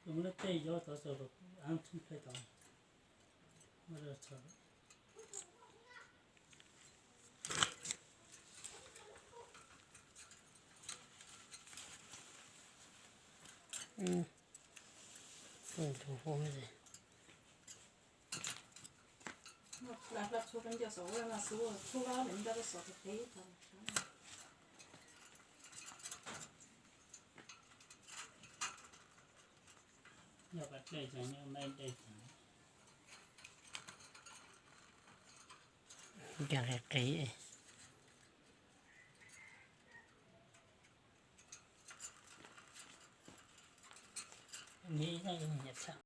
Muna tay yo to so am chim phe ta. Mara cha. 좀 보면서. 라라 초근져서 얼마나 쓰고 초가 맨다고 써도 되겠다. Yo ba tay cha yo mai day cha. Cái kỹ. Nghĩ ra nhập sao.